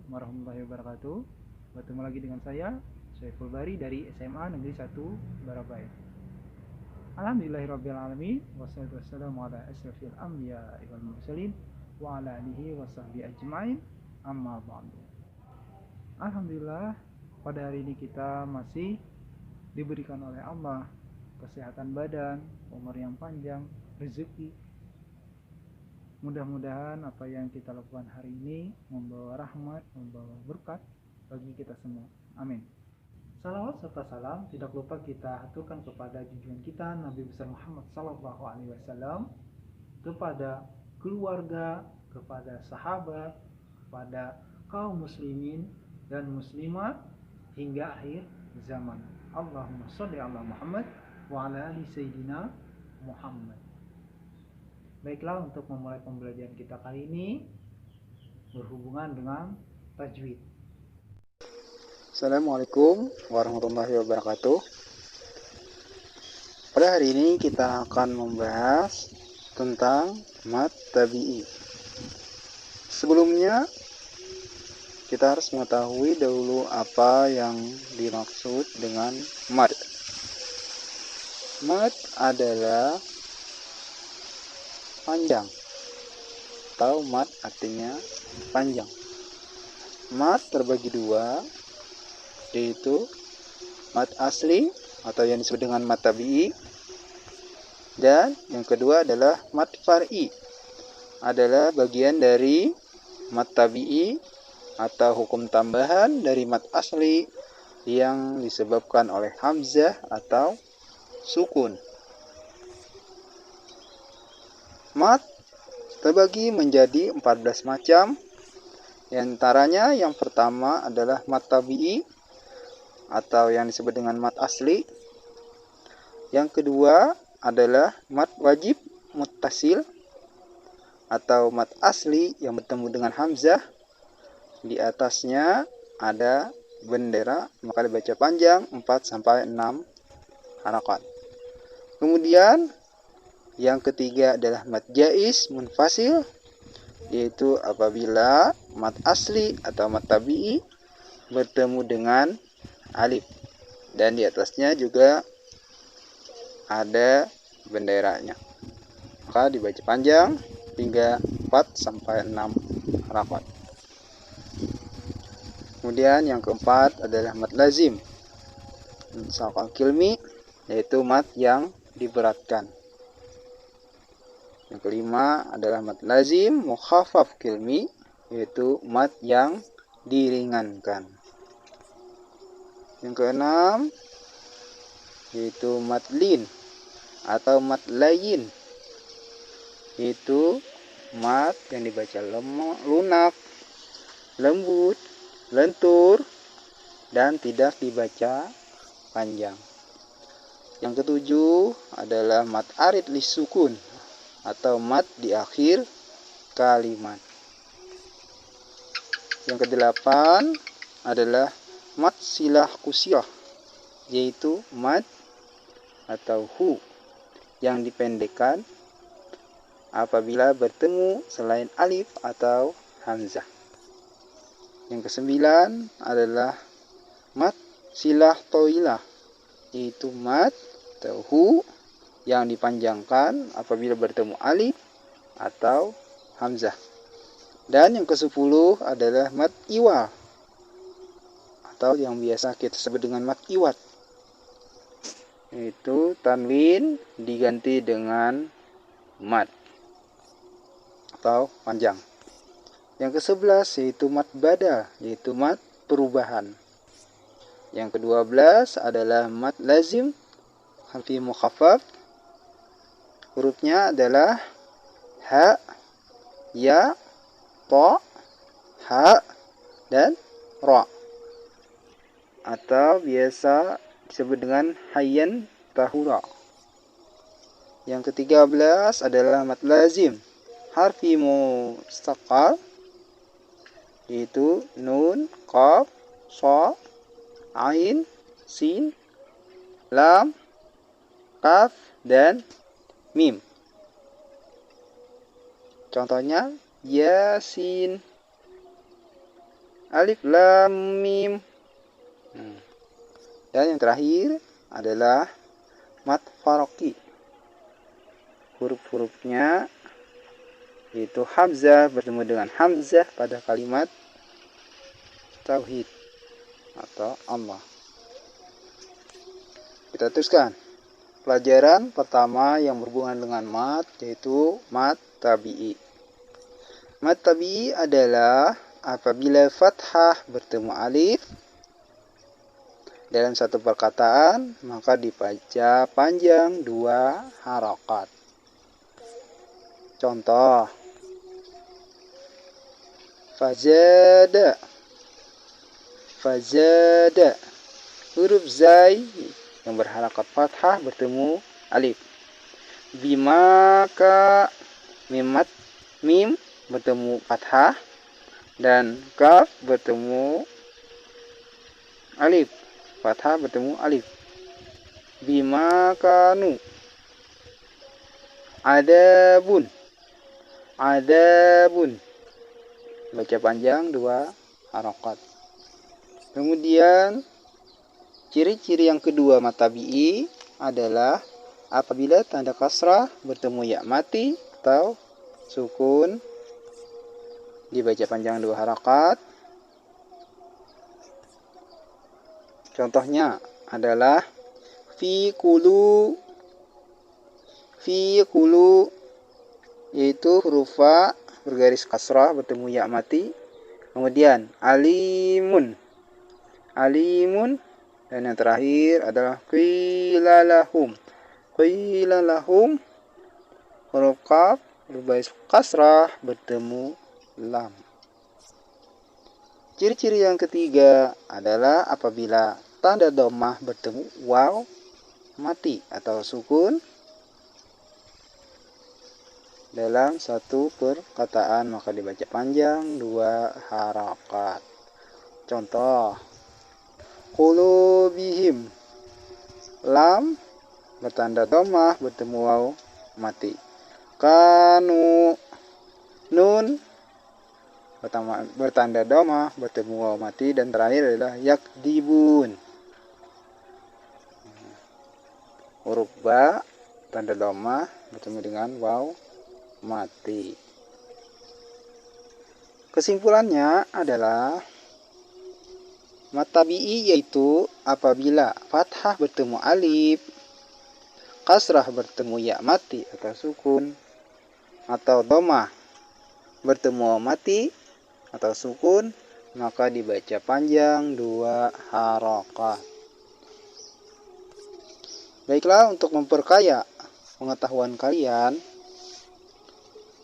warahmatullahi wabarakatuh. Bertemu lagi dengan saya, Syaiful Bari dari SMA Negeri 1 Barabai. Alhamdulillahirrabbilalamin. Wassalatu wassalamu ala asrafil anbiya wal mursalin wa ala alihi wa sahbihi ajma'in. Amma ba'du. Alhamdulillah, pada hari ini kita masih diberikan oleh Allah kesehatan badan, umur yang panjang, rezeki. Mudah-mudahan apa yang kita lakukan hari ini membawa rahmat, membawa berkat bagi kita semua. Amin. Salawat serta salam tidak lupa kita aturkan kepada junjungan kita Nabi besar Muhammad Sallallahu Alaihi Wasallam, kepada keluarga, kepada sahabat, kepada kaum muslimin dan muslimat hingga akhir zaman. Allahumma sholli ala Muhammad wa ala ali sayyidina Muhammad. Baiklah, untuk memulai pembelajaran kita kali ini berhubungan dengan tajwid. Assalamualaikum warahmatullahi wabarakatuh. Pada hari ini kita akan membahas tentang mad tabi'i. Sebelumnya kita harus mengetahui dahulu apa yang dimaksud dengan mad. Mad adalah panjang, atau mad artinya panjang. Mad terbagi dua, yaitu mad asli atau yang disebut dengan mad tabi'i, dan yang kedua adalah mad far'i, adalah bagian dari mad tabi'i atau hukum tambahan dari mad asli yang disebabkan oleh hamzah atau sukun. Mad terbagi menjadi 14 macam. Di antaranya yang pertama adalah mad tabi'i atau yang disebut dengan mad asli. Yang kedua adalah mad wajib muttasil atau mad asli yang bertemu dengan hamzah. Di atasnya ada bendera, maka dibaca panjang 4 sampai 6 harakat. Kemudian yang ketiga adalah mad jaiz munfasil, yaitu apabila mad asli atau mad tabi'i bertemu dengan alif, dan di atasnya juga ada benderanya, maka dibaca panjang hingga 4 sampai 6 harakat. Kemudian yang keempat adalah mad lazim misalkan kilmi, yaitu mad yang diberatkan. Yang kelima adalah mad lazim mukhaffaf kilmi, yaitu mad yang diringankan. Yang keenam yaitu mad lin atau mad layin, yaitu mad yang dibaca lunak, lembut, lentur, dan tidak dibaca panjang. Yang ketujuh adalah mad arid lisukun atau mad di akhir kalimat. Yang kedelapan adalah mad silah kusiyah, yaitu mad atau hu yang dipendekkan apabila bertemu selain alif atau hamzah. Yang kesembilan adalah mad silah toilah, yaitu mad atau hu yang dipanjangkan apabila bertemu alif atau hamzah. Dan yang ke-10 adalah mad iwal atau yang biasa kita sebut dengan mad iwat, yaitu tanwin diganti dengan mad atau panjang. Yang ke-11 yaitu mad badal, yaitu mad perubahan. Yang ke-12 adalah mad lazim harfi mukhaffaf. Hurufnya adalah ha, ya, to, ha, dan ra, atau biasa disebut dengan hayyan tahura. Yang ke-13 adalah mad lazim harfi mustaqal, yaitu nun, qaf, sha, ain, sin, lam, kaf, dan mim. Contohnya Yasin. Alif lam mim. Dan yang terakhir adalah mat faroki. Huruf-hurufnya yaitu hamzah bertemu dengan hamzah pada kalimat tauhid atau Allah. Kita teruskan. Pelajaran pertama yang berhubungan dengan mat yaitu mat tabi'i. Mat tabi'i adalah apabila fathah bertemu alif dalam satu perkataan, maka dibaca panjang 2 harakat. Contoh, fazada. Fazada. Huruf zai yang berharakat fathah bertemu alif. Bimaka, mim bertemu fathah dan kaf bertemu alif. Fathah bertemu alif. Bimakanu. Adabun. Adabun. Baca panjang 2 harakat. Kemudian ciri-ciri yang kedua mat tabi'i adalah apabila tanda kasrah bertemu ya mati atau sukun dibaca panjang 2 harakat. Contohnya adalah fi kulu. Fi kulu yaitu huruf fa bergaris kasrah bertemu ya mati. Kemudian alimun. Alimun. Dan yang terakhir adalah qila lahum. Qila lahum. Huruf kaf berbaris kasrah bertemu lam. Ciri-ciri yang ketiga adalah apabila tanda dhammah bertemu waw mati atau sukun dalam satu perkataan, maka dibaca panjang 2 harakat. Contoh, qulubihim. Lam bertanda dhammah bertemu waw mati. Kanu. Nun bertanda dhammah bertemu waw mati. Dan terakhir adalah yakdibun. Huruf ba tanda dhammah bertemu dengan waw mati. Kesimpulannya adalah mat tabi'i yaitu apabila fathah bertemu alif, kasrah bertemu ya mati atau sukun, atau dhammah bertemu mati atau sukun, maka dibaca panjang 2 harakat. Baiklah, untuk memperkaya pengetahuan kalian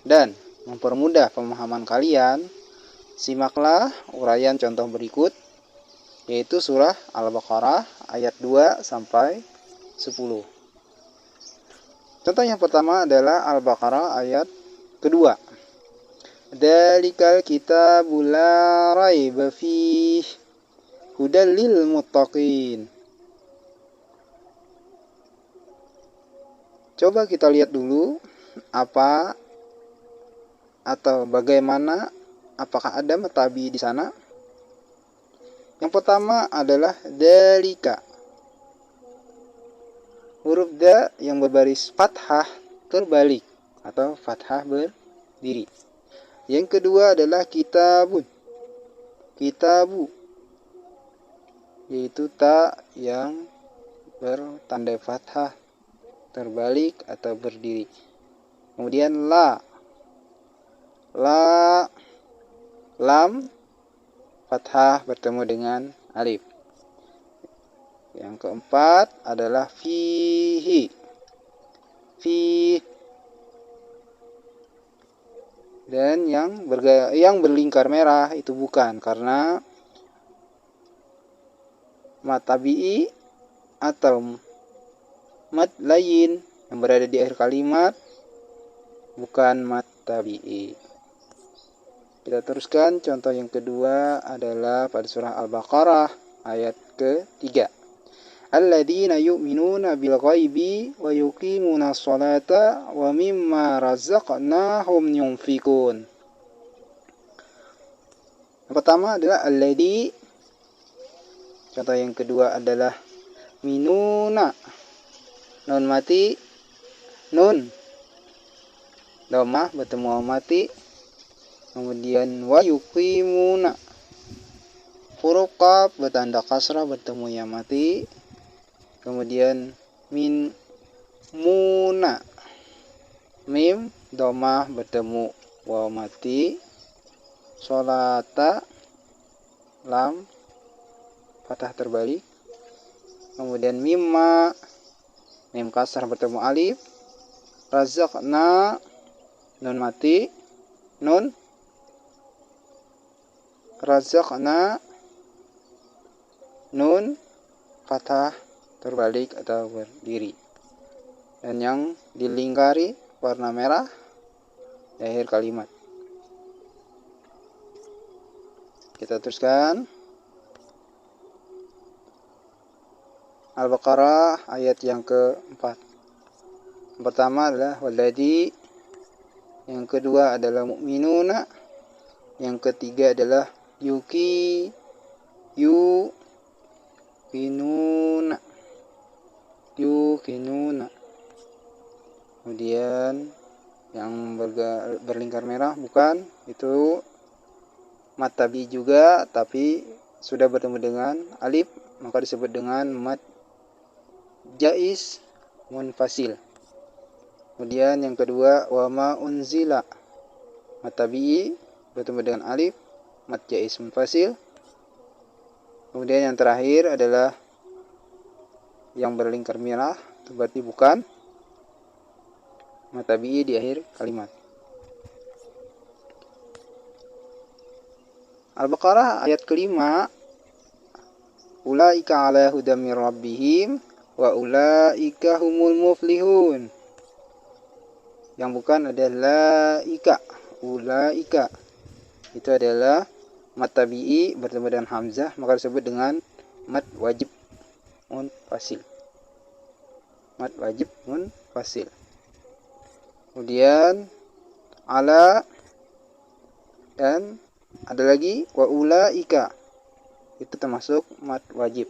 dan mempermudah pemahaman kalian, simaklah uraian contoh berikut, yaitu surah Al-Baqarah ayat 2 sampai 10. Contoh yang pertama adalah Al-Baqarah ayat kedua. Dzalikal kitabu la raiba fihi hudal lil muttaqin. Coba kita lihat dulu apa atau bagaimana, apakah ada mat tabi'i di sana? Yang pertama adalah dzalika. Huruf da yang berbaris fathah terbalik atau fathah berdiri. Yang kedua adalah kitabun. Kitabu yaitu ta yang bertanda fathah terbalik atau berdiri. Kemudian la. Lam fathah bertemu dengan alif. Yang keempat adalah fihi. Dan yang berlingkar merah itu bukan, karena mat tabi'i atau mat lain yang berada di akhir kalimat bukan mat tabi'i. Kita teruskan, contoh yang kedua adalah pada surah Al-Baqarah ayat ke-3. Alladzina yu'minuna bil ghaibi wa yuqimuna sholata wa mimma razaqnahum yunfikun. Yang pertama adalah alladhi. Contoh yang kedua adalah minuna. Nun mati, nun. Dhammah bertemu waw mati. Kemudian wa yuqimuna. Huruf qaf bertanda kasrah bertemu ya mati. Kemudian min muna. Mim dhammah bertemu waw mati. Sholata lam fathah terbalik. Kemudian mimma mim kasrah bertemu alif. Razaqna nun mati. Nun razaqna nun fathah terbalik atau berdiri. Dan yang dilingkari warna merah di akhir kalimat. Kita teruskan. Al-Baqarah ayat yang keempat. Yang pertama adalah walladzi. Yang kedua adalah mu'minuna. Yang ketiga adalah yuqinuna. Kemudian yang berlingkar merah bukan, itu mat tabi juga, tapi sudah bertemu dengan alif, maka disebut dengan mat jaiz munfasil. Kemudian yang kedua wa ma unzila, mat tabi bertemu dengan alif, mat jaiz munfasil. Kemudian yang terakhir adalah yang berlingkar merah, itu berarti bukan, mat tabi di akhir kalimat. Al-Baqarah ayat kelima. Ulaika ala hudam mir rabbihim wa ulaika humul muflihun. Yang bukan adalah ika. Ulaika itu adalah mat tabi'i bertemu dengan hamzah, maka disebut dengan mat wajib munfasil. Mat wajib munfasil. Kemudian ala, dan ada lagi wa ulaika, itu termasuk mat wajib.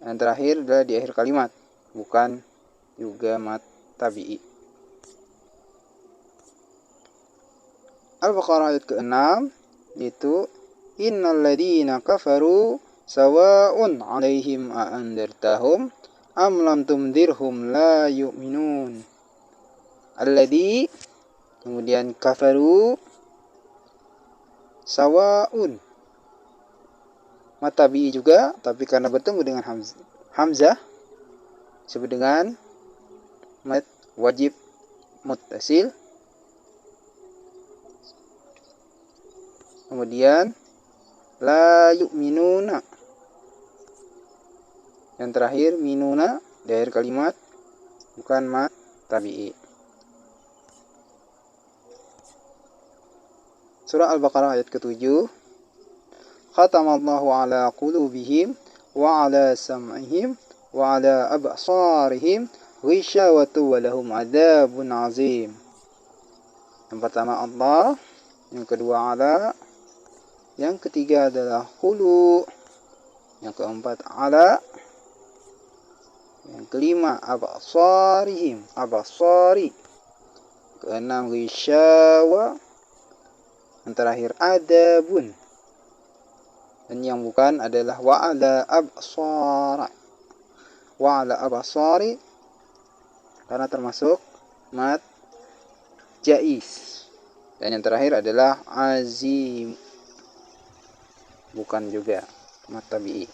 Yang terakhir adalah di akhir kalimat, bukan juga mat tabi'i. Al-Baqarah ayat ke-6 yaitu innal ladzina kafaru sawa'un 'alaihim a andartahum am lam tundirhum la yu'minun. Alladzi, kemudian kafaru, sawa'un, mat tabi'i juga, tapi karena bertemu dengan hamzah disebut dengan mat wajib muttasil. Kemudian la yu'minuna. Yang terakhir minuna di akhir kalimat, bukan mat tabi'i. Surah Al-Baqarah ayat ke-7. Khatamallahu ala qulubihim wa ala sam'ihim wa ala absarihim ghishawatu wa lahum adzabun azim. Yang pertama Allah, yang kedua ala, yang ketiga adalah qulu, yang keempat ala, yang kelima absarihim, absari, keenam ghishawa, yang terakhir adabun, dan yang bukan adalah wa'ala absara. Wa'ala absari karena termasuk mat jaiz. Dan yang terakhir adalah azim, bukan juga mat tabi'i.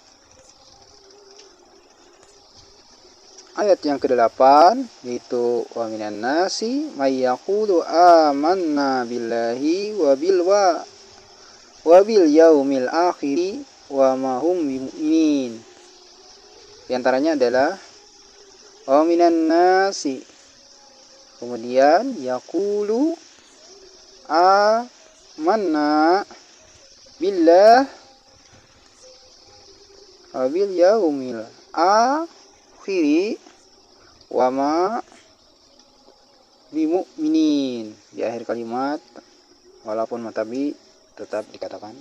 Ayat yang ke-8 yaitu wa minan nasi may yaqulu amanna billahi wa bil yaumil akhir wa ma hum bimu'minin. Di antaranya adalah wa minan nasi, kemudian yaqulu amanna billah wa bil yaumil akhir wa ma bimu'minin. Di akhir kalimat walaupun mad tabi'i tetap dikatakan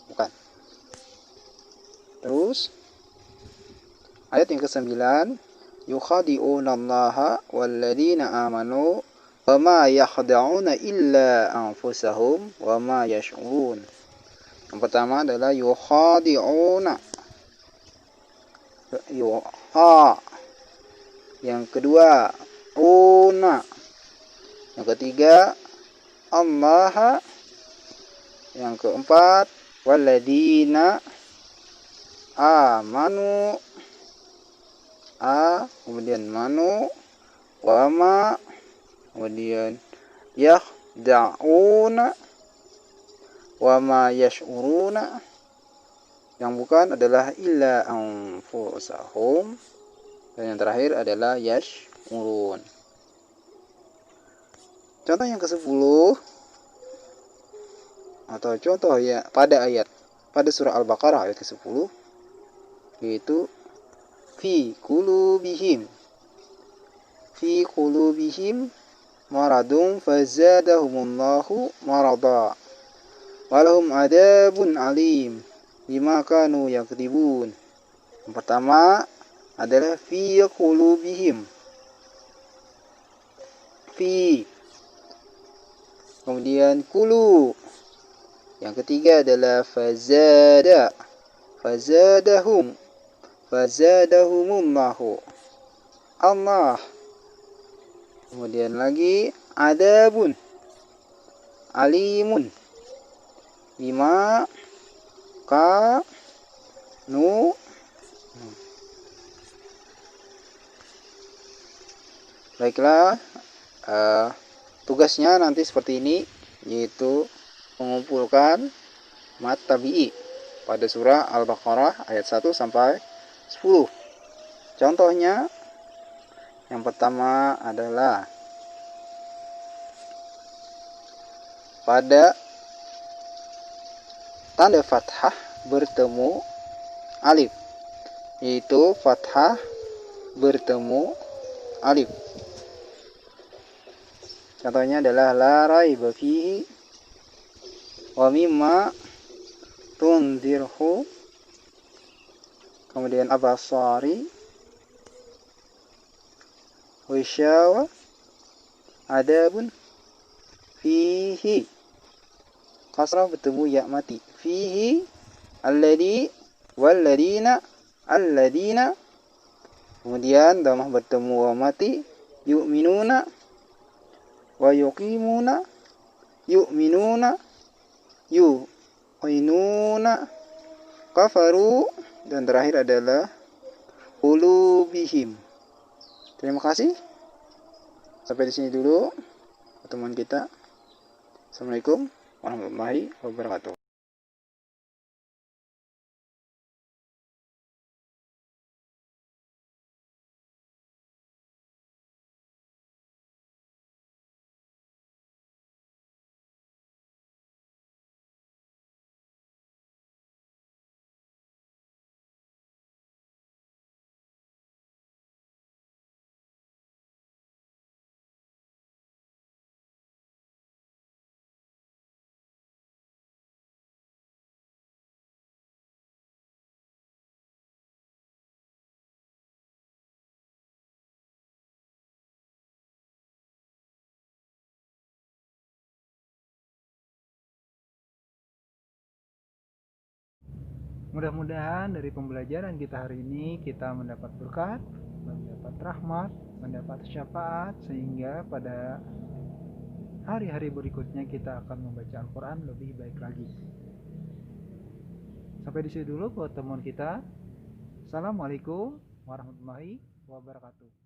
bukan. Terus ayat yang ke-9, yukhadi'una allaha walladzina amanu wa ma yakhda'una illa anfusahum wa ma yash'urun. Yang pertama adalah yukhadi'una, yang kedua una, yang ketiga Allah, yang keempat walladzina amanu, kemudian manu, wama, kemudian yakhda'una, wama yash'uruna. Yang bukan adalah illa anfusahum, dan yang terakhir adalah yash'urun. Contoh yang ke-10 atau contoh ya pada surah Al-Baqarah ayat ke-10, yaitu fi qulubihim maradun fazadahumullahu marada walahum adabun alim bima kanu yakdzibun. Yang pertama adalah fi qulubihim, kemudian kulu. Yang ketiga adalah fazadahumullahu Allah. Kemudian lagi adabun alimun bima kanu. Baiklah, tugasnya nanti seperti ini, yaitu mengumpulkan mad tabi'i pada surah Al-Baqarah ayat 1 sampai 10. Contohnya yang pertama adalah pada tanda fathah bertemu alif, yaitu fathah bertemu alif. Contohnya adalah la raiba fihi wa mimma tunzirhu, kemudian abasari, wisyawa, adabun fihi, kasrah bertemu ya mati, fihi alladhi walladina alladina, kemudian dhammah bertemu wa mati, yu'minuna wa yuqimuna, yu'minuna, yu'minuna, kafaru, dan terakhir adalah qulubihim. Terima kasih. Sampai di sini dulu pertemuan kita. Assalamualaikum warahmatullahi wabarakatuh. Mudah-mudahan dari pembelajaran kita hari ini kita mendapat berkat, mendapat rahmat, mendapat syafaat, sehingga pada hari-hari berikutnya kita akan membaca Al-Quran lebih baik lagi. Sampai di sini dulu pertemuan kita. Assalamualaikum warahmatullahi wabarakatuh.